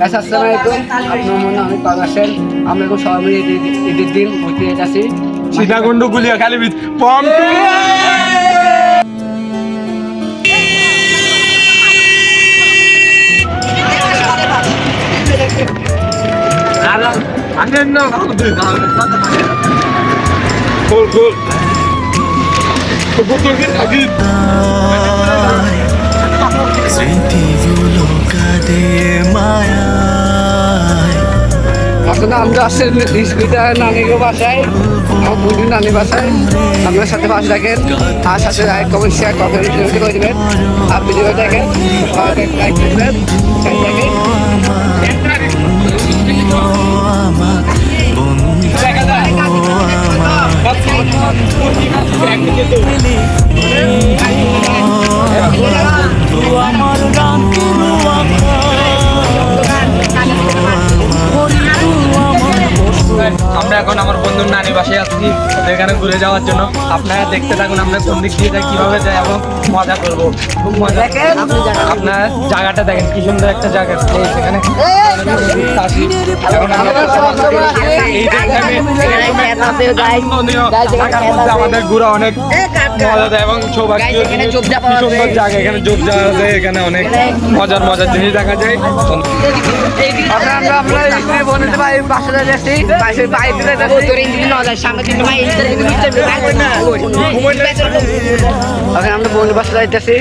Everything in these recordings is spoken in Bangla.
আসসালামু আলাইকুম। আপনার মনে অনেক ভালো আছেন। আমরা এখন সবাই মিলে ঈদের দিন ঘুরতে যাচ্ছি সীতাকুণ্ড গুলিয়া খালি পম আসলে আমরা আসছি নানির বাসায়, আমার বন্ধুর নানির বাসায়। আপনার সাথে পাশে রাখেন, আর সাথে লাইক কমেন্ট শেয়ার করে দেবেন। আর ভিডিও দেখেন, লাইক করবেন, দেখেন। আমরা এখন আমার বন্ধুর নানি বাসায় আসছি এখানে ঘুরে যাওয়ার জন্য। আপনারা দেখতে থাকুন আমরা কোন দিক দিয়ে যাই, কিভাবে যাই এবং মজা করবো, খুব মজা। আপনারা জায়গাটা দেখেন কি সুন্দর একটা জায়গা। সেখানে এখন আমরা আমাদের ঘুরা অনেক মজা দেয় এবং সৌভাগ্য সুন্দর জায়গা। এখানে যোগ যাওয়া যায়, এখানে অনেক মজার মজার জিনিস দেখা যায়। আমরা বন্ধু বাসা যাইতেছি।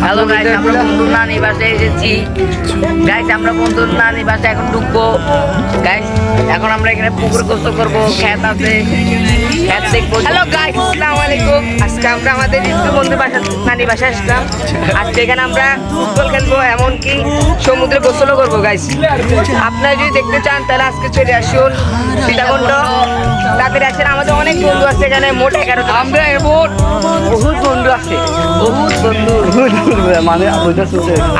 হ্যালো গাইস, আমরা বন্ধুর নানি বাসায় এসেছি। গাইস আমরা বন্ধুর নানি বাসায় এখন ঢুকবো। গাইস এখন আমরা এখানে পুকুর গোসল করবো, খেত আছে, খেত দেখবো। হ্যালো গাইস, আসসালামু আলাইকুম। আজকে আমরা আমাদের স্কুল বন্ধুর বাসা নানি বাসায় আসলাম। আজকে এখানে আমরা ফুটবল খেলবো, এমনকি সমুদ্রে গোসলও করবো। গাইস আপনারা যদি দেখতে চান তাহলে আজকে চলে আসুন সীতাকুণ্ড। তাদের আসেন, আমাদের অনেক বন্ধু আছে এখানে, মোট 11। আমরা এমন বহুত বন্ধু আছে, বহুত বন্ধু, মানে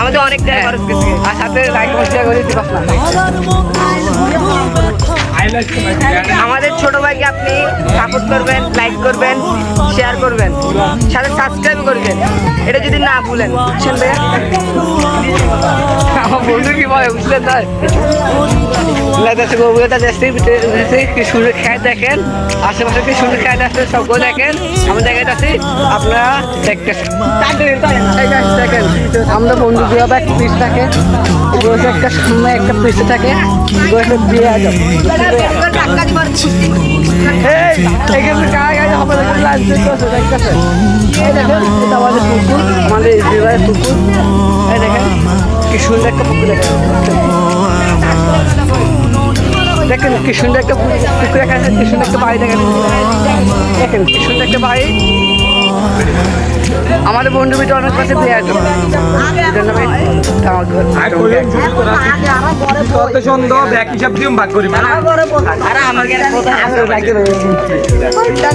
আমাদের অনেক টাকা খরচ গেছে। আর সাথে লাইক শেয়ার করে দিতে পারলাম। আমাদের ছোট ভাইকে আপনি সাপোর্ট করবেন, লাইক করবেন, শেয়ার করবেন, সাথে সাবস্ক্রাইব করবেন, এটা যদি না ভুলেন। বুঝছেন ভাইয়া? আমার বন্ধু কি বলে বুঝলেন? তাই কি সুন্দর খেয়ে দেখেন, আশেপাশে কি সুন্দর খেয়ে আসছে, সবগুলো দেখেন। আমি দেখাইতেছি, আপনারা দেখতেছেন। দেখেন আমরা বন্ধু দিয়ে একটা পিস থাকে, একটা সময় একটা পিস থাকে, দিয়ে আমাদের পুকুর, দেখেন কি সুন্দর একটা পুকুর। দেখেন কি সুন্দর একটা পুকুর, এখানে কি সুন্দর একটা বাড়ি দেখেন। দেখেন কি সুন্দর একটা বাড়ি। আমাদের বন্ধু মিটে অনেক কাছে দিয়ে আসো।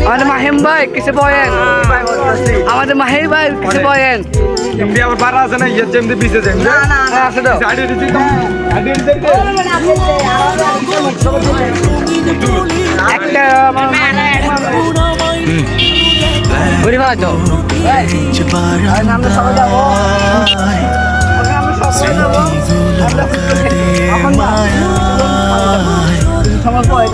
আমাদের মাহিম ভাই কিসে বয়েন, আমাদের মাহিম ভাই কিসে বয়েন। আবার পারা আছে না, ইয়ে যেমনি পিছে যাই আছে তো একটা ঘুরি ভালো তো। আমরা সবাই যাবো, সময় পরে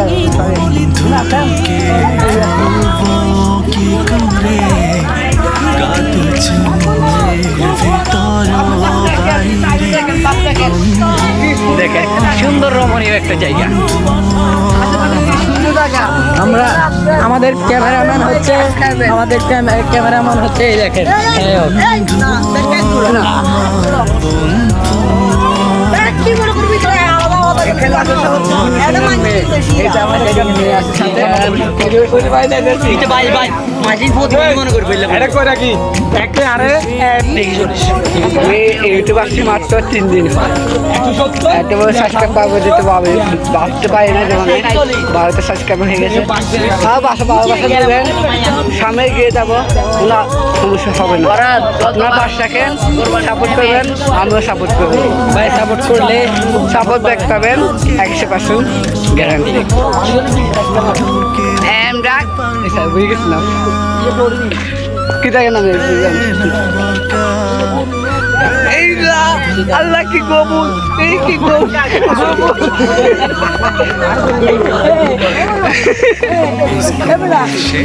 দেখেন সুন্দর রমণীয় একটা জায়গা। আমরা আমাদের ক্যামেরাম্যান হচ্ছে এই দেখেন। ইউটিউব আসছি মাত্র 3 দিন, এত বড় সাবস্ক্রাইব পাবো যেতে পাবে ভাবতে পারি না। যেমন 12টা সাবস্ক্রাইব হয়ে গেছে। বাসা দেবেন, সামনে গিয়ে যাবো, কোনো সমস্যা হবে না। আপনার পাশে রাখেন, সাপোর্ট করবেন, আমরাও সাপোর্ট করবো। ভাই সাপোর্ট করলে সাপোর্ট ব্যাক পাবেন 100% গ্যারান্টি। বুঝে গেছিলাম কি দেখেন আমি এই না আল্লাহ কি কবুল এই কি কবুল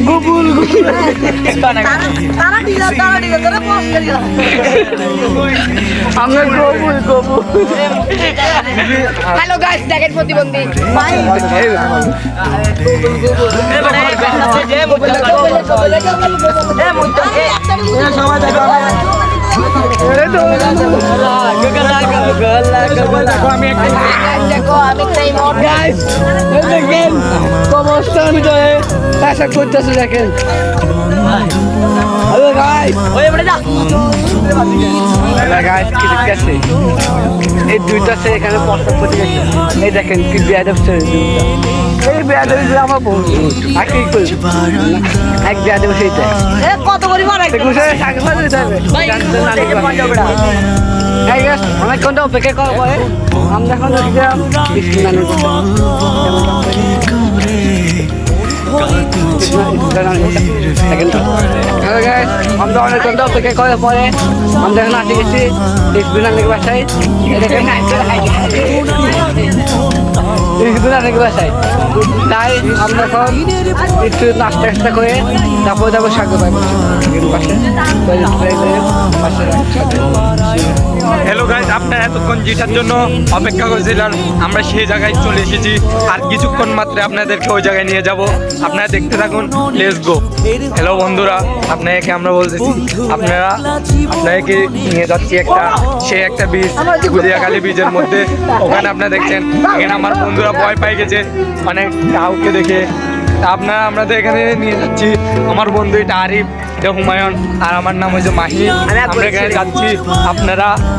গুবুল আমরা গবুল গবুল হ্যালো গাইস দেখেন প্রতিবন্ধী দেখো আমি তাই মোট গাইস দেখেন কবস্থান করে আশা করতেছে দেখেন হ্যালো গাইস ওই বড় যা হ্যালো গাইস কি দেখতেছে এই দুইটা সে এখানে প্রস্তাব করতে গেছে এই দেখেন কি বেয়াদব ছেলে দুইটা এই বেয়াদব আমার বন্ধু আর কি করি এক বেয়াদব সেইটা এ কত করে মারা গুছে সাগে ফাজে যাবে ভাই দেখে মজা বড়া এই গাইস অনেক কোনটা অপেক্ষা করা পরে আমরা এখন দেখলাম বিসমিল্লাহির হ্যালো গাইস আমরা অনেক ঘন্টা অপেক্ষা করার পরে আমরা এখন আসে গেছি ইসবিনানের বাসায় ইসবিনানের বাসায় তাই আমরা এখন একটু নাস্তা টাস্তা করে তারপরে যাবো সাগর হ্যালো গাইস, আপনারা এতক্ষণ যেটার জন্য অপেক্ষা করেছিলেন আমরা সেই জায়গায় চলে এসেছি। আর কিছুক্ষণ মাত্র আপনাদেরকে ওই জায়গায় নিয়ে যাব, আপনারা দেখতে থাকুন। Let's go. হ্যালো বন্ধুরা, আপনাকে আমরা বলতেছি আপনাকে নিয়ে যাচ্ছি একটা বীজ, গুলিয়াখালী বীজের মধ্যে। ওখানে আপনারা দেখছেন এখানে আমার বন্ধুরা ভয় পাই গেছে অনেক কাউকে দেখে। আপনাদের এখানে নিয়ে যাচ্ছি আমার বন্ধু, এটা আরিফ, এটা হুমায়ুন, আর আমার নাম হচ্ছে মাহি। আমরা এখানে যাচ্ছি,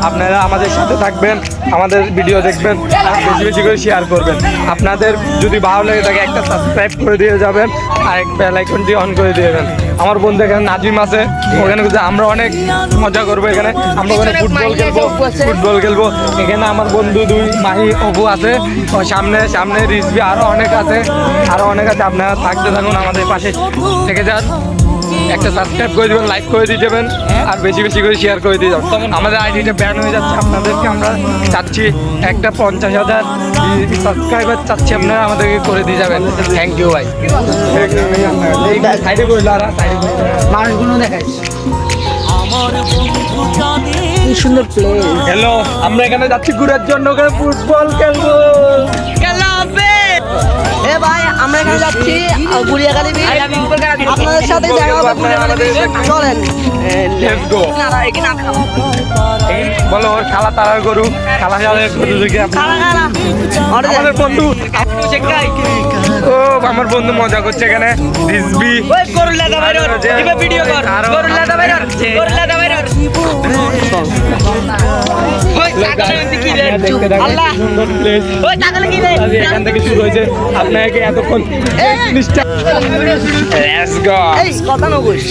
আপনারা আমাদের সাথে থাকবেন, আমাদের ভিডিও দেখবেন, আর বেশি বেশি করে শেয়ার করবেন। আপনাদের যদি ভালো লাগে থাকে একটা সাবস্ক্রাইব করে দিয়ে যাবেন আর বেল আইকনটি অন করে দিয়ে যাবেন। আমার বন্ধু এখানে নাজিম আছে, ওখানে আমরা অনেক মজা করবো। এখানে আমরা ওখানে ফুটবল খেলবো। এখানে আমার বন্ধু দুই মাহি অপু আছে, সামনে রিজবি আরো অনেক আছে। আপনারা থাকতে থাকুন, আমাদের পাশে থেকে যান। একটা সাবস্ক্রাইব করে দেবেন, লাইক করে দিয়ে যাবেন, আর বেশি বেশি করে শেয়ার করে দিয়ে যাবেন। আমাদের আইডিটা ব্যান হয়ে যাচ্ছে, আপনাদেরকে আমরা চাচ্ছি একটা 50,000 সাবস্ক্রাইবার চাচ্ছি, আপনারা আমাদেরকে করে দিয়ে যাবেন। থ্যাংক ইউ ভাই। মানুষগুলো দেখাই সুন্দর প্লে। হ্যালো, আমরা এখানে যাচ্ছি ঘুরার জন্য, ওখানে ফুটবল খেলবো। এ ভাই আমরা এখানে যাচ্ছি গুলিয়াখালী বীজ, আপনাদের সাথে দেখা হবে গুলিয়াখালী বীজ। চলেন লেটস গো। বলো ওর খালা তারার গরু, খালা দেখে আমাদের বন্ধু ও আমার বন্ধু মজা করছে এখানে। রিজবি ভিডিও কর, এখান থেকে শুরু হয়েছে। আপনাকে এতক্ষণ কথা নবুঝ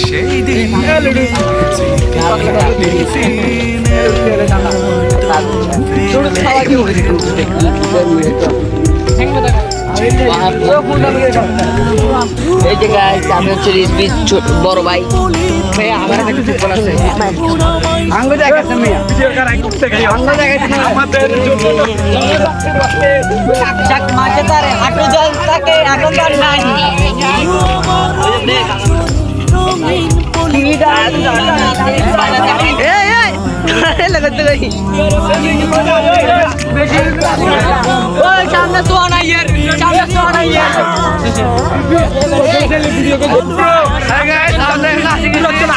এই যে গাইস, আমি হচ্ছে রিজবি বড় ভাই। আমার একটা ফুটবল আছে আঙ্গ দেখাচ্ছে মিয়া আমাদের মাঝে তারে হাঁটু জল থাকে, এখন তার নাই। সামনে তো নাই, সামনে তো নাই।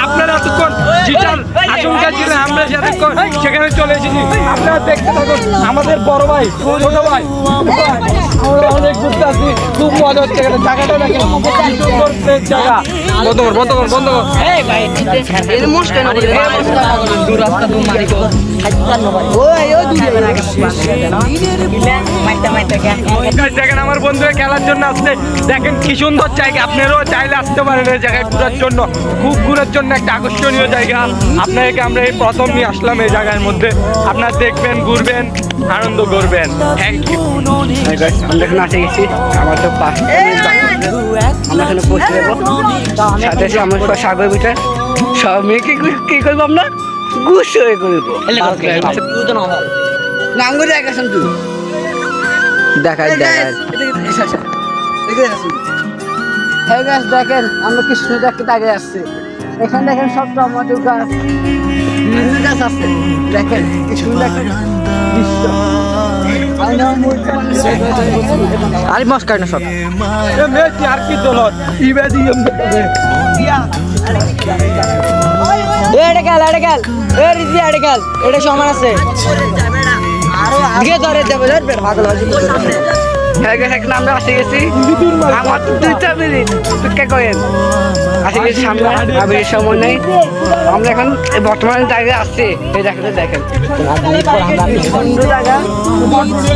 আপনারা এতক্ষণ যেটার আশঙ্কা ছিল আমরা এতক্ষণ সেখানে চলে এসেছি। আপনারা দেখতে থাকুন, আমাদের বড় ভাই, ছোট ভাই, আমরা অনেক ঘুরতে আসছি, খুব মজা হচ্ছে এখানে। জায়গাটা দেখেন, সুন্দর প্লেস জায়গা। বন্ধ কর। দেখেন আমার বন্ধু খেলার জন্য আসছে, দেখেন কি সুন্দর জায়গা। আপনারাও চাইলে আসতে পারেন এই জায়গায় ঘোরার জন্য, খুব ঘোরার জন্য একটা আকর্ষণীয় জায়গা। আপনাকে আমরা এই প্রথম নিয়ে আসলাম এই জায়গার মধ্যে। আপনারা দেখবেন, ঘুরবেন, আনন্দ করবেন। Thank you. আমরা এখন আসে গেছি, আমার তো পাঁচ আমরা এখানে পৌঁছে দেবো। সাথে আমরা সাগর বিটা সব মেয়ে কি করবো আমরা গুছ হয়ে করব নাম করে দেখাছেন তুই দেখাই হ্যাঁ গাছ দেখেন আমরা কৃষ্ণ দেখতে তাকে আসছি এখানে দেখেন সব টমেটো গাছ বিভিন্ন গাছ আছে দেখেন কি সুন্দর একটা দৃশ্য আরে মস্কার না সব আর কি দলত ইবাদি এটা সমান আছে আমরা আসে গেছি আমার তো 2 মিনিট অপেক্ষা করেন আসে গেছি সামনে আবির সময় নেই আমরা এখন বর্তমানে জায়গায় আসছি এই জায়গাটা দেখেন সুন্দর জায়গা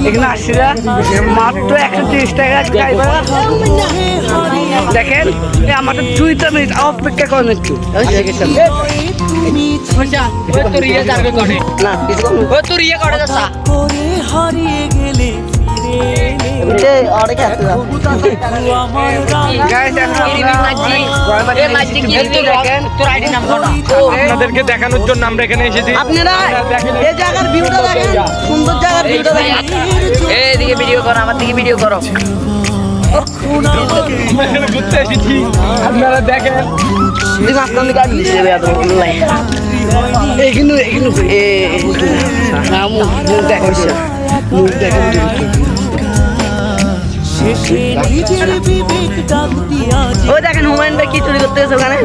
এখানে আসছিরা মাত্র 130 টাকা গাড়ি ভাড়া দেখেন আমার তো 2 মিনিট অপেক্ষা করেন একটু না কিছু আপনাদেরকে দেখানোর জন্য আমরা এখানে এসেছি আপনারা এই জায়গার ভিউটা দেখেন সুন্দর জায়গার ভিউটা দেখেন এদিকে ভিডিও করো আমার দিকে ভিডিও করো ঘুরতে এসেছি আপনারা দেখেন এইগুলো মুখ দেখেন ওই দেখেন হুমায়ুন ভাই কি চুরি করতে গেছে ওখানে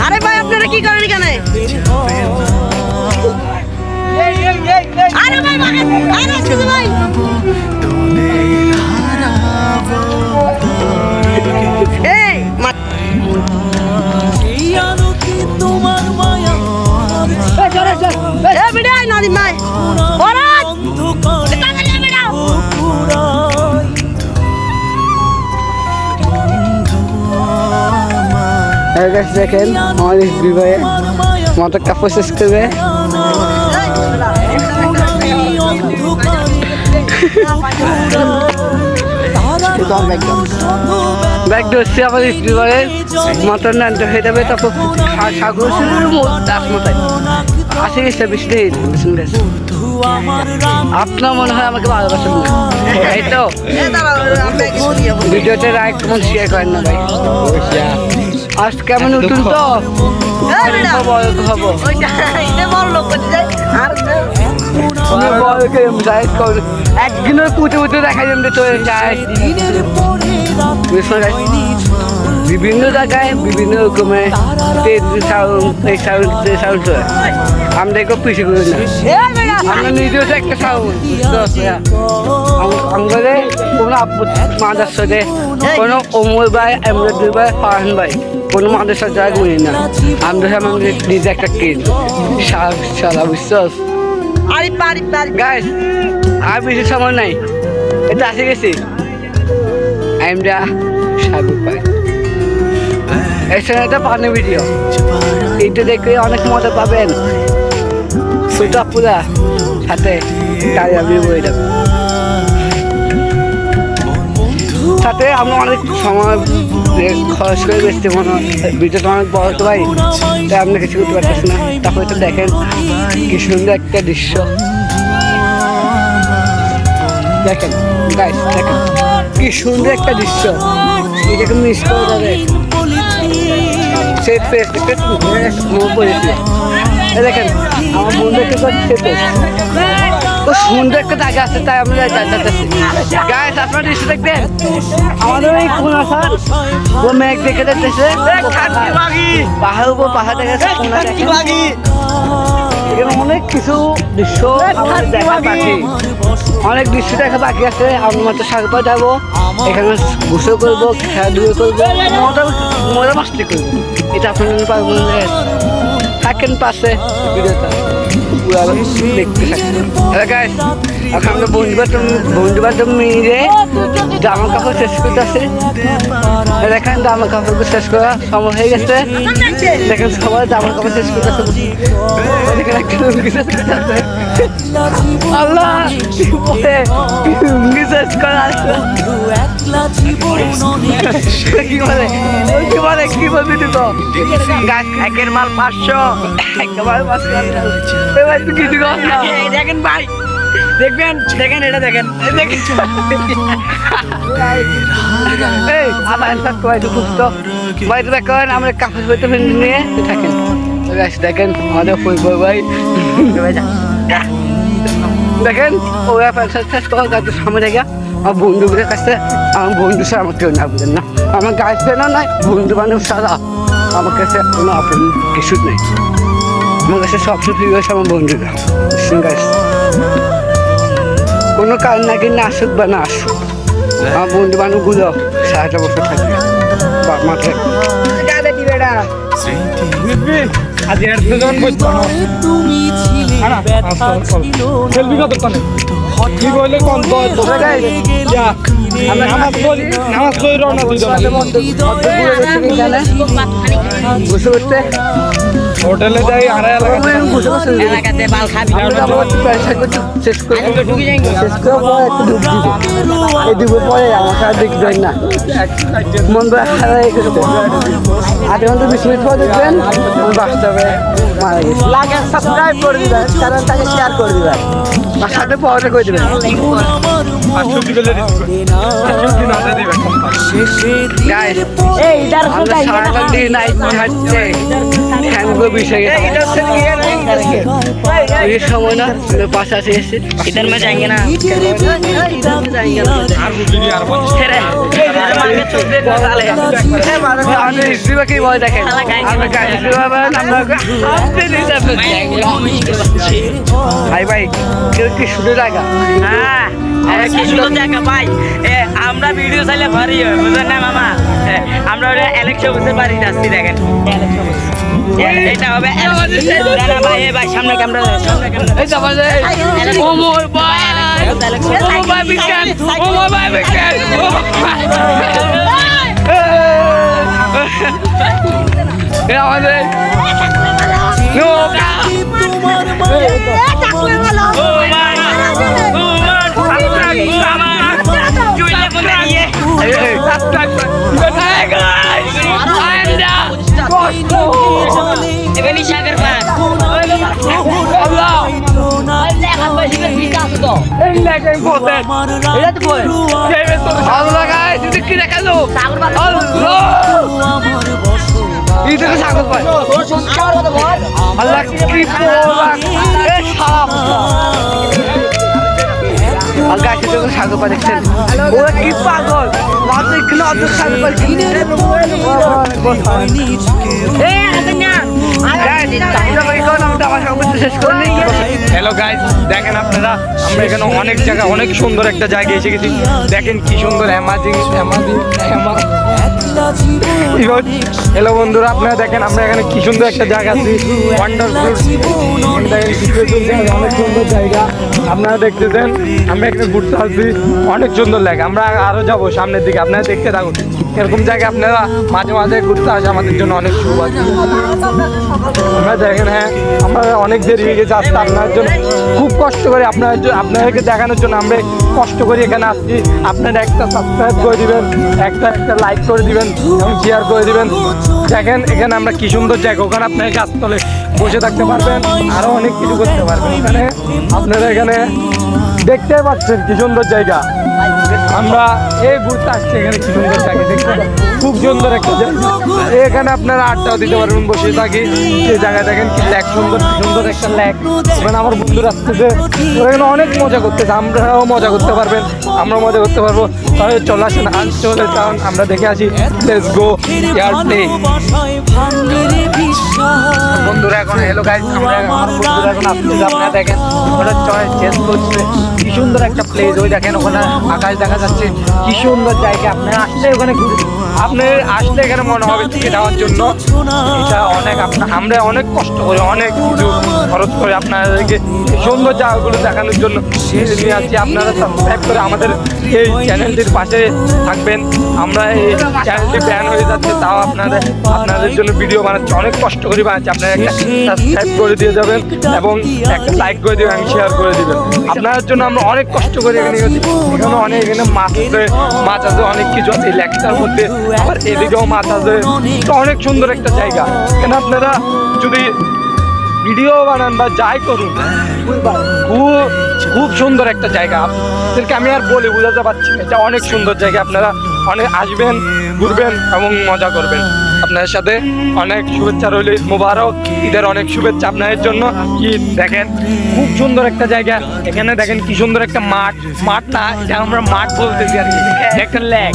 আরে ভাই আপনারা কি করেন এখানে আরে ভাই আরে আসছে ভাই এই তোমার মায়া এ বিড়াই নাদি মাই ওরাত কামলে বিড়াও দেখেন আমাদের বিবাহে মাথা কাপড় শেষ করবে ব্যাগ ধরছি আমাদের বিবাহে মটন রান্না হয়ে যাবে তারপর সাগর দাস মাথায় আসে গেছে বৃষ্টি গেছে আপনার মনে হয় আমাকে ভালোবাসেন না এই তো ভিডিওতে লাইক কমেন্ট শেয়ার করেন না ভাই আজ কেমন উঠুন তো হবো একদিনের পুঁতে পুঁতে দেখা যাবে তো বিভিন্ন জায়গায় বিভিন্ন রকমের সাউন্ড আমরা একটু পিছিয়ে করি না আমরা নিজেও একটা সাউন্ড আমাদের কোনো মাদার সাথে কোনো অমর ভাই এমরাদুল ভাই ফারহান ভাই কোনো মাদের সাথে যাই করি না আমরা আমাদের নিজে একটা কিন সারা বিশ্বাস গাইস আর বেশি সময় নাই এটা আসে গেছি আমরা সাগর পাই এই চ্যানেলটা পানি ভিডিও এইটা দেখে অনেক মজা পাবেন সুটা পুরা সাথে গাড়ি আমি বয়ে যাবে সাথে আমরা অনেক সময় খরচ করে বেশি মনে হয় ভিডিওটা অনেক বড় তো ভাই তাই আপনি কিছু করতে পারতেছি না তারপরে তো দেখেন কি সুন্দর একটা দৃশ্য দেখেন গাইস দেখেন কি সুন্দর একটা দৃশ্য এটাকে মিস করে যাবে সেই ফেস দেখেন আমার বন্ধুকে তো সুন্দর একটা জায়গা আছে তাই আমরা যাচ্ছি গাইস আপনারা দৃশ্য দেখবেন আমাদের এই কোন আসার ও মেঘ দেখে যাচ্ছে পাহাড় উপর পাহাড় দেখেছে এখানে অনেক কিছু দৃশ্য দেখা বাকি অনেক দৃশ্য দেখা বাকি আছে আমরা মাত্র সাগর যাবো এখানে গোসল করবো খেলাধুলো করবো মজা মাস্তি করবো এটা আপনাদের পারবো থাকেন পাশে ভিডিওটা দেখতে থাকেন গাইস এখন আমরা বন্ধু বান্ধব মিলে জামা কাপড় শেষ করতেছে। দেখেন জামা কাপড় শেষ করা সময় হয়ে গেছে। দেখেন সবাই জামা কাপড় শেষ করতেছে। দেখেন একটা লুঙ্গি শেষ করতেছে। আল্লাহ লুঙ্গি শেষ করা কি বলে কি বলবি তুই তো একের মাল 500 একেবারে এবার তুই কিছু কর না। দেখেন ভাই, দেখেন এটা দেখেন এই আমার এনসার তো একটু সুস্থ বাড়িতে দেখেন আমরা কাপড় পেতে নিয়ে থাকেন। দেখেন আমাদের ফুলবো ভাই দেখেন ওরা পেনশন শেষ করার কাছে সামনে থেকে আমার বন্ধুদের কাছে আমার বন্ধু স্যার আমার কেউ না বুঝেন না, আমার গার্লফ্রেন্ডও নাই, বন্ধু বান্ধব সারা আমার কাছে কোনো আপন কিছু নেই। আমার কাছে সবচেয়ে প্রিয় হচ্ছে আমার বন্ধুরা। কোনো কারণ নাকি না আসুক বা না আসুক, আমার বন্ধু বান্ধবগুলো সারাটা বছর থাকে মাথায়। হোটেলে যাই আর এলাকাতে বাল খাবি শেষ করে পরে আমাকে আর দেখি যায় না, মন হারাই গেছে। 8 ঘন্টা 20 মিনিট পর দেখবেন বাস্তবে মারা গেছে। লাগে সাবস্ক্রাইব করে দিবেন, কারণ তাকে শেয়ার করে দিবেন, আর সাথে পাওয়াটা করে দিবেন। গাইস আমরা সারাটা দিন নাইট হাঁটছে ফ্যানগুলো বিষয় এই সময় না পাশাপাশি এসে इधर में जाएंगे ना কি বলে দেখেন ভাই ভাই কেউ কি শুনে লাগা হ্যাঁ কি সুন্দর জায়গা ভাই। আমরা ভিডিও চাইলে ভারী হয় বুঝলেন না মামা। আমরা ওটা ইলেকশন বুঝতে পারি যাচ্ছি দেখেন এটা হবে না ভাই। ভাই সামনে ক্যামেরা এই তো আমাদের ওমর ভাই বিজ্ঞান ওমর ভাই বিজ্ঞান এই আমাদের নৌকা সাগর পায় আল্লাহ কি সাগর পা দেখছেন ওরা কি পাগল সাগর হ্যালো গাইস, দেখেন আপনারা আমরা এখানে অনেক জায়গা অনেক সুন্দর একটা জায়গায় এসে গেছি। দেখেন কি সুন্দর হ্যালো বন্ধুরা, আপনারা দেখেন আমরা এখানে কি সুন্দর একটা জায়গা আছি, ওয়ান্ডারফুল অনেক সুন্দর জায়গা আপনারা দেখতেছেন। আমরা এখানে ঘুরতে আসছি, অনেক সুন্দর লাগে। আমরা আরো যাবো সামনের দিকে, আপনারা দেখতে থাকুন। এরকম জায়গায় আপনারা মাঝে মাঝে ঘুরতে আসে আমাদের জন্য অনেক সৌভাগ্য। আমরা দেখেন হ্যাঁ আমরা অনেক দেরি হয়ে গেছে আসতে আপনার জন্য, খুব কষ্ট করে আপনাদেরকে দেখানোর জন্য আমরা কষ্ট করে এখানে আসছি। আপনারা একটা সাবস্ক্রাইব করে দিবেন, একটা লাইক করে দিবেন এবং শেয়ার করে দিবেন। দেখেন এখানে আমরা কি সুন্দর জায়গা, ওখানে আপনার গাছতলে বসে থাকতে পারবেন, আরো অনেক কিছু করতে পারবেন। এখানে আপনারা এখানে দেখতে পাচ্ছেন কি সুন্দর জায়গা। আমরা এই ঘুরতে আসছি, এখানে কি সুন্দর জায়গা দেখতে, খুব সুন্দর একটা জায়গা। এখানে আপনারা আড্ডাও দিতে পারবেন বসে থাকি। সেই জায়গায় দেখেন কি লেক, সুন্দর একটা লেক। এখানে আমার বন্ধুরা আসতেছে, ওরা এখানে অনেক মজা করতেছে, আমরাও মজা করতে পারবেন, আমরাও মজা করতে পারবো। তাহলে চলে আসেন, চলে যান, আমরা দেখে আসি। Let's go year play. বন্ধুরা এখন হ্যালো গাইস, আমরা আমার বন্ধুরা এখন আসতেছে। আপনারা দেখেন ওরা চয়েস চেঞ্জ করছে, কি সুন্দর একটা প্লেস। ওই দেখেন ওখানে আকাশ দেখা যাচ্ছে, কি সুন্দর জায়গা। আপনারা আসলে ওখানে আপনি আসলে এখানে মনে হবে টিকিট দেওয়ার জন্য এটা অনেক আমরা অনেক কষ্ট করি, অনেক কিছু খরচ করে আপনাদেরকে সুন্দর জায়গাগুলো দেখানোর জন্য নিয়ে আসছি। আপনারা সাবস্ক্রাইব করে আমাদের এই চ্যানেলটির পাশে থাকবেন। আমরা এই চ্যানেলটি ব্যান হয়ে যাচ্ছে, তাও আপনাদের জন্য ভিডিও বানাচ্ছি, অনেক কষ্ট করে বানাচ্ছি। আপনারা একটা সাবস্ক্রাইব করে দিয়ে যাবেন এবং একটা লাইক করে দেবেন, শেয়ার করে দেবেন। আপনাদের জন্য আমরা অনেক কষ্ট করে এখানে অনেক এখানে মাছ আছে, অনেক কিছু আছে এই লেকটার মধ্যে, আবার এদিকেও মাছ আছে। তো অনেক সুন্দর একটা জায়গা। এখানে আপনারা যদি ভিডিও বানান বা যাই করুন, খুব সুন্দর একটা জায়গা। আপনাদেরকে আমি আর বলে বোঝাতে পারছি না, এটা অনেক সুন্দর জায়গা। আপনারা অনেক আসবেন, ঘুরবেন এবং মজা করবেন। আপনাদের সাথে অনেক শুভেচ্ছা রইল, ঈদ মোবারক, ঈদের অনেক শুভেচ্ছা আপনাদের জন্য। ঈদ দেখেন খুব সুন্দর একটা জায়গা। এখানে দেখেন কি সুন্দর একটা মাঠ না, এটা আমরা মাঠ বলতেছি আর কি, একটা লেক,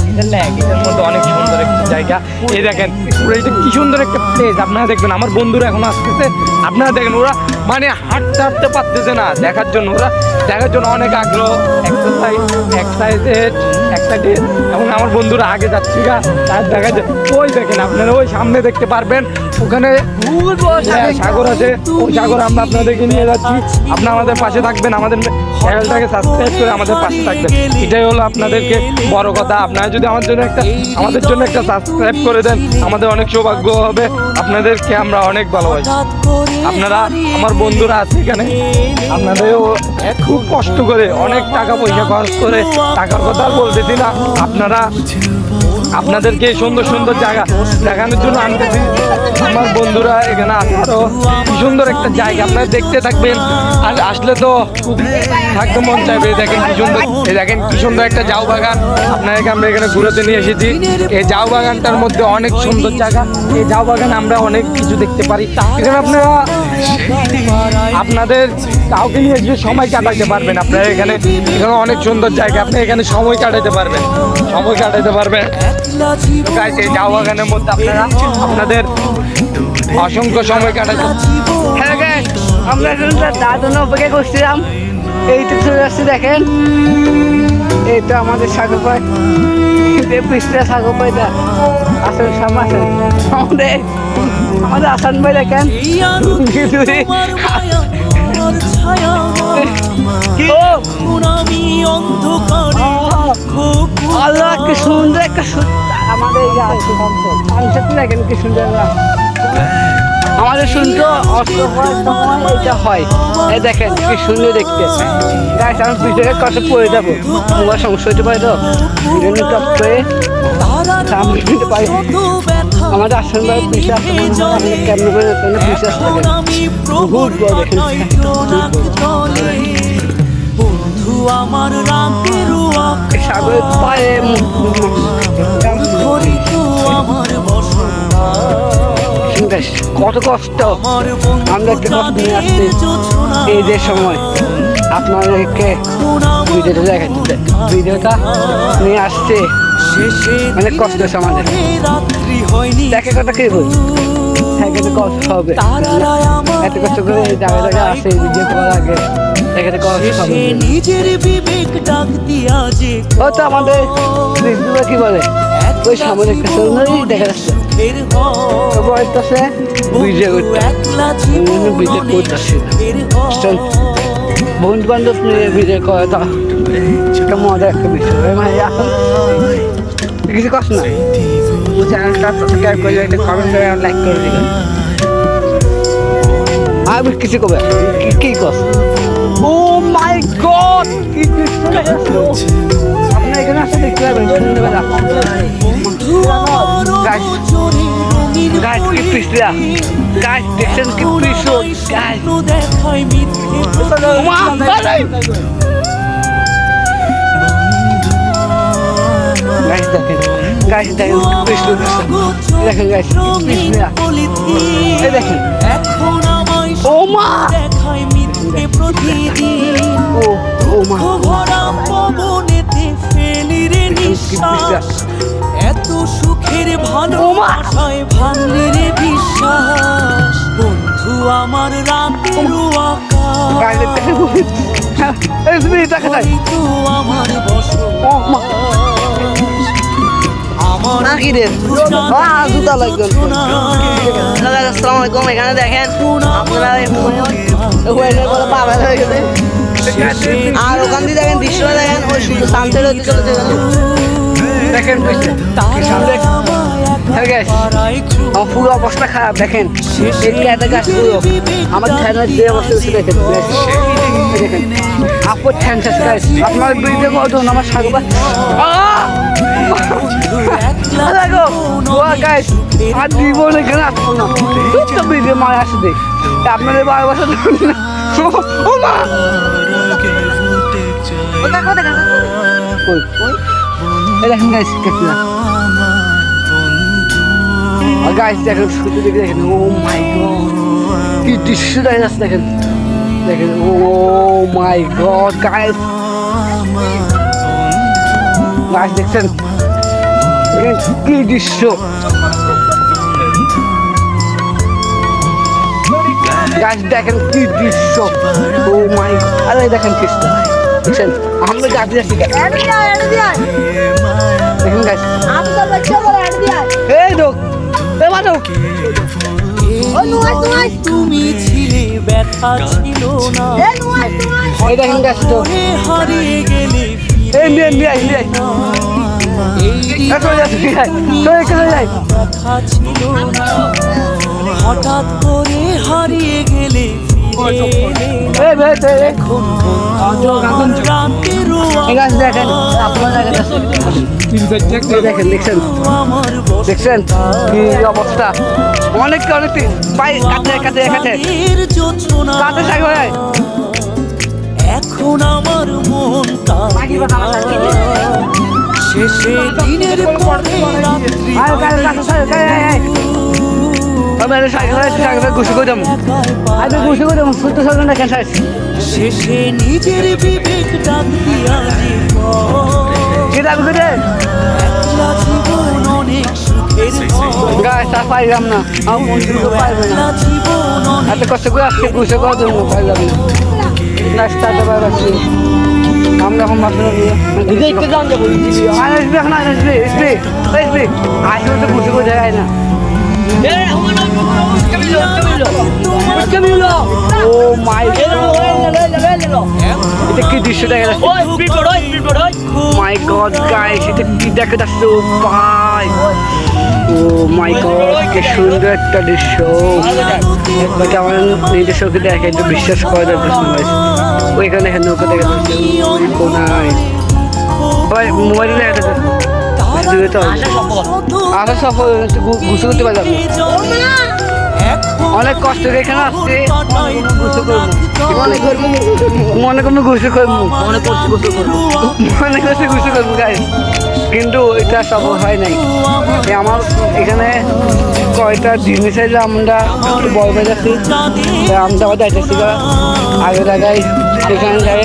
এটার মধ্যে অনেক সুন্দর একটা জায়গা। এই দেখেন পুরো এটা কি সুন্দর একটা প্লেস। আপনারা দেখবেন, আমার বন্ধুরা এখন আসতেছে, আপনারা দেখেন ওরা মানে হাঁটতে পারতেছে না দেখার জন্য, ওরা দেখার জন্য অনেক আগ্রহ। এক্সাইটেড এবং আমার বন্ধুরা আগে যাচ্ছি গা, তার দেখা যায় ওই দেখেন আপনারা ওই সামনে দেখতে পারবেন, ওখানে সাগর আছে, ওই সাগর আমরা আপনাদেরকে নিয়ে যাচ্ছি। আপনারা আমাদের পাশে থাকবেন, আমাদের চ্যানেলটাকে সাবস্ক্রাইব করে আমাদের পাশে থাকবেন, এটাই হলো আপনাদেরকে বড় কথা। আপনারা যদি আমাদের জন্য একটা সাবস্ক্রাইব করে দেন, আমাদের অনেক সৌভাগ্য হবে। আপনাদেরকে আমরা অনেক ভালোবাসি। আপনারা আমার বন্ধুরা আছে এখানে, আপনাদেরও খুব কষ্ট করে অনেক টাকা পয়সা খরচ করে, টাকার কথা বলতেছি না, আপনাদেরকে সুন্দর সুন্দর জায়গা দেখানোর জন্য আনতেছি। আমার বন্ধুরা এখানে আসারও কি সুন্দর একটা জায়গা, আপনারা দেখতে থাকবেন। আর আসলে তো থাকতে মন চাইবে। দেখেন কি সুন্দর একটা ঝাউ বাগান, আপনাদেরকে আমরা এখানে ঘুরতে নিয়ে এসেছি। এই ঝাউ বাগানটার মধ্যে অনেক সুন্দর জায়গা, এই ঝাউ বাগানে আমরা অনেক কিছু দেখতে পারি। এখানে আপনারা আপনাদের কাউকে নিয়ে গিয়ে সময় কাটাতে পারবেন। আপনারা এখানে অনেক সুন্দর জায়গা, আপনি এখানে সময় কাটাতে পারবেন। এই ঝাউ বাগানের মধ্যে আপনাদের অসংখ্য সময় কাটাতে। হ্যাঁ গাইস, আমরা এখন দাদুন অপেক্ষা করছিলাম, এই তো চলে আসছে। দেখেন এই তো আমাদের সাগর পাই, পিসটা সাগর পাইটা আসেন, সামনে আসেন। আমাদের আসান ভাই দেখেন আল্লাহ কি সুন্দর একটা আমাদের দেখেন কি সুন্দর। আমাদের শুনতো অস্ত হওয়ার সময় এটা হয়, এই দেখেন কি সুন্দর দেখতে। গাইস আমি পিছনে কত পড়ে যাবো, তোমার সমস্যা হতে পারে তো, টপ করে সামনে নিতে পারি। আমাদের আসন ভাই পিছিয়ে আসতে মনে হয় আমাদের ক্যামেরাম্যান পিছিয়ে আসতে দেখেন বহুত বড় দেখেন। সাগরের পায়ে কত কষ্ট, আমরা একটা কষ্ট নিয়ে আসছি এই যে সময় আপনাদেরকে ভিডিওটা নিয়ে আসছে, অনেক কষ্ট হচ্ছে আমাদের। দেখে কথা কি বল, এখানে কষ্ট হবে, এত কষ্ট করে জায়গা আসে ভিডিও করার আগে, এখানে কষ্ট হবে। ও তো আমাদের কি বলে ওই সামনে একটা দেখা যাচ্ছে, বন্ধু বান্ধব নিয়ে ভিডিও করাটা একটা মজার একটা বিষয়। এখন কিছু কষ্ট না, চ্যানেলটা সাবস্ক্রাইব করে একটা কমেন্ট করে লাইক করে দিবেন। আর কিছু কবে কি কষ্ট। ও মাই গড, কি আপনার এখানে আসলে দেখতে পাবেন সন্ধ্যেবেলা গাছ কি পিছলা, গাছ দেখছেন কি পিছল, গাছ দেখেন, গাছ দেখেন পিছল, দেখেন গাছ পিছলা, এই দেখেন ও মা, ও মা এত সুখের ভালোবাসায় ভাঙলি রে বিশ্বাস, বন্ধু আমার রাতের আকাশ, আমার বসবাস। নাকিদের জুতা লাগবে। আসসালামু আলাইকুম। এখানে দেখেন আপনারা পাগল হয়ে গেছে। আর ওখান দিয়ে দেখেন দৃশ্যটা দেখেন, ওই শুধু সানসেট হতে চলেছে দেখেন। আমার পুরো অবস্থা খারাপ দেখেন, গাছ পুরো আমার ঠ্যানের যে অবস্থা হচ্ছে দেখেন। দেখেন আপর ঠ্যান শেষ গাছ, আপনার ভিডিও কত আমার সাগবা গাছ আর দিব না কেন আসবো না তো ভিডিও মারে আসে দেখ আপনাদের 12 বছর ও মা দেখেন গাছ গাছ দেখেন শুধু দেখে দেখেন। ও মাই গড কি দৃশ্য দেখা যাচ্ছে দেখেন। দেখেন ও মাই গড গাছ গাছ দেখছেন কি দৃশ্য। গাছ দেখেন কি দৃশ্য। ও মাই আরে দেখেন কৃষ্ণ দেখছেন আমরা গাছ যাচ্ছি দেখেন গাছ এই লোক তুমি ছিলে ব্যথা ছিল না দেখেন গাছ তো হারিয়ে গেলে ব্যথা ছিল না হঠাৎ করে হারিয়ে গেলে এখন দেখেন আপনারা দেখেন দেখছেন দেখছেন কি অবস্থা। অনেক অনেক পাই কাছে কাছে কাছে কাছে সাগর এখন আমার মনটা শেষে দিনের পরে রাত্রি শেষে নিজের বিবেক ডাক দিয়া জীবন অনেক সুখের পাইলাম না জীবন এত কষ্ট করে আসছে ঘুষে করার জন্য পাইলাম না আমরা এখন আসবে তো ঘুষে করে যায় না। ও মাই এটা কি দৃশ্য দেখা যাচ্ছে। মাই গড গাইস এটা কি দেখা যাচ্ছে ও ভাই। ও মাই গড কি সুন্দর একটা দৃশ্য। এটা আমার নিজের চোখে দেখে একটু বিশ্বাস করা যাচ্ছে। ওইখানে নৌকা দেখা যাচ্ছে মোবাইলে দেখা যাচ্ছে। আসা সফল গুছো করতে পারলাম অনেক কষ্ট করে এখানে আসছে মনে করবো গুছো করবো মনে করছে গুছো করবো গাইস কিন্তু এটা সফল হয় নাই। আমার এখানে কয়টা জিনিস আছে আমরা একটু বড় হয়ে যাচ্ছি আমরা আবার যাইতেছি আগে জায়গায় এখানে যাই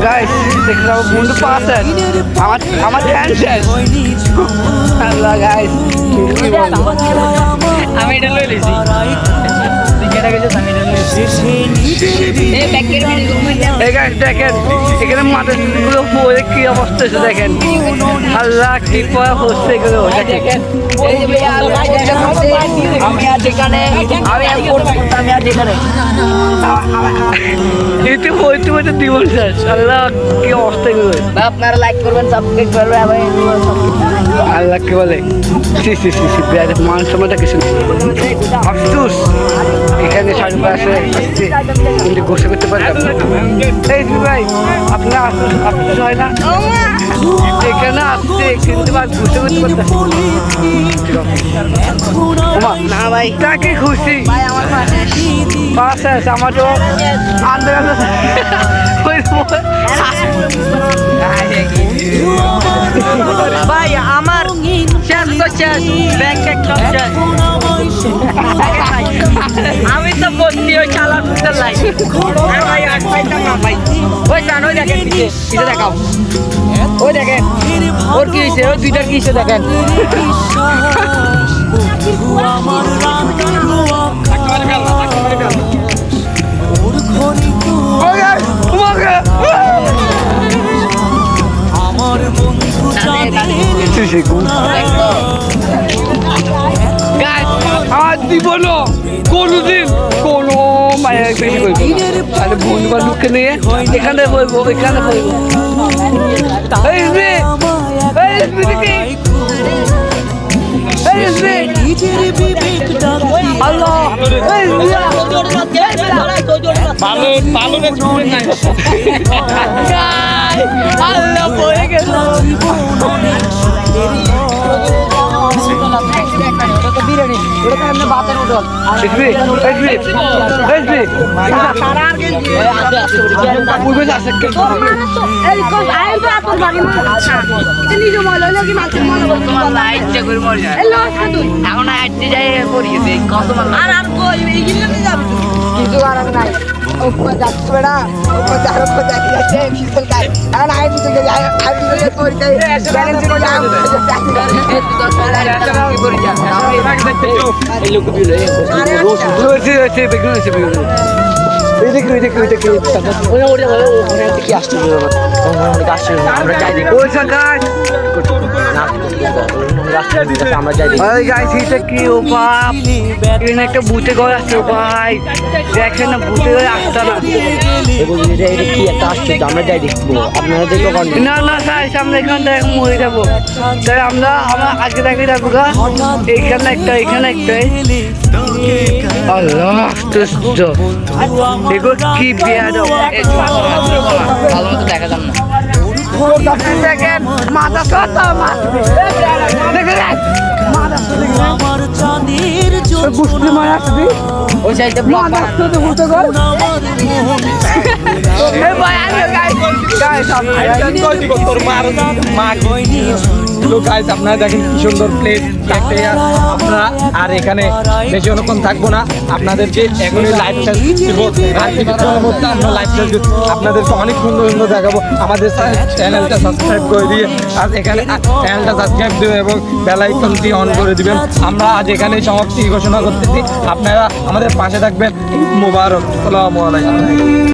গাইস দেখলাম বন্ধু পাস আমার ফ্যান শেষ আল্লাহ গাইস আমি এটা লই লিছি দেখেন এখানে মাথাগুলো পরে কি অবস্থা হচ্ছে দেখেন। আল্লাহ কি পড়া হচ্ছে এগুলো দেখেন। জীবন শেষ। আল্লাহ কি অবস্থা এগুলো। আপনারা লাইক করবেন সাবস্ক্রাইব করবেন আল্লাহ কি বলে মান সময়টা কিছু আফসুস এখানে সাড়ে পাশে কিন্তু গোসল করতে পারলাম এই ভাই আপনার আফসুস হয় না এখানে আসছে কিন্তু গোসল করতে পারতাম না ভাই তাকে খুশি পাশে আছে আমার তো আন্দোলন ভাই আমার শেষ করছে আমি তো বলছি ওই চালার লাই ভাই আর পাইতাম না ভাই ওই জানো দেখেন পিছে দেখাও ওই দেখেন ওর কি হয়েছে ওই দুইটার কি হয়েছে দেখেন আমার বন্ধু দেখুন আর দিব না কোনোদিন কোনো মায়ের বেশি করবো তাহলে বন্ধু বান্ধবকে নিয়ে এখানে বলবো এখানে বলবো নিজের বিবেক ডাক দিয়া আল্লাহ আল্লাহ বয়ে গেল তোমার লাইটটা করে মরে যায় এখন হাঁটতে যাই পড়িয়েছে কত আর আর কই এইগুলো নিয়ে যাবে কিছু করার নাই যাচ্ছে বেড়া যাচ্ছে শীতল গায়ে এখন আইডি থেকে যায় আইডি থেকে তোর গায়ে ব্যালেন্স করে যায় একটা ভূতে ঘর আসছে ভাই দেখেন না ভূতে ঘরে আসতে না কি একটা আশ্চর্য আমরা যাই দেখবো আপনারা দেখবো না না স্যার আমরা এখান থেকে মরে যাবো তাই আমরা আগে দেখে যাবো গা এইখানে একটা এখানে একটা আল্লাহ আশ্চর্য দেখো কি বিয়া দাও ভালো মতো দেখা যান না দেখেন মাথা সত্তা আমার চাঁদের গুষ্টি মারা আসবি ওই সাইডে ব্লক ভূতে ঘর আপনারা দেখেন কি সুন্দর প্লেস আপনারা আর এখানে বেশি অনেকক্ষণ থাকবো না আপনাদেরকে এখনই লাইভ দিব আর কিছুক্ষণের মধ্যে আমরা লাইভ আপনাদেরকে অনেক সুন্দর সুন্দর দেখাবো আমাদের চ্যানেলটা সাবস্ক্রাইব করে দিয়ে আর এখানে চ্যানেলটা সাবস্ক্রাইব দেবে এবং বেল আইকনটি অন করে দিবেন আমরা আজ এখানে সমাপ্তি ঘোষণা করতেছি আপনারা আমাদের পাশে থাকবেন। মোবারক আসসালামু আলাইকুম।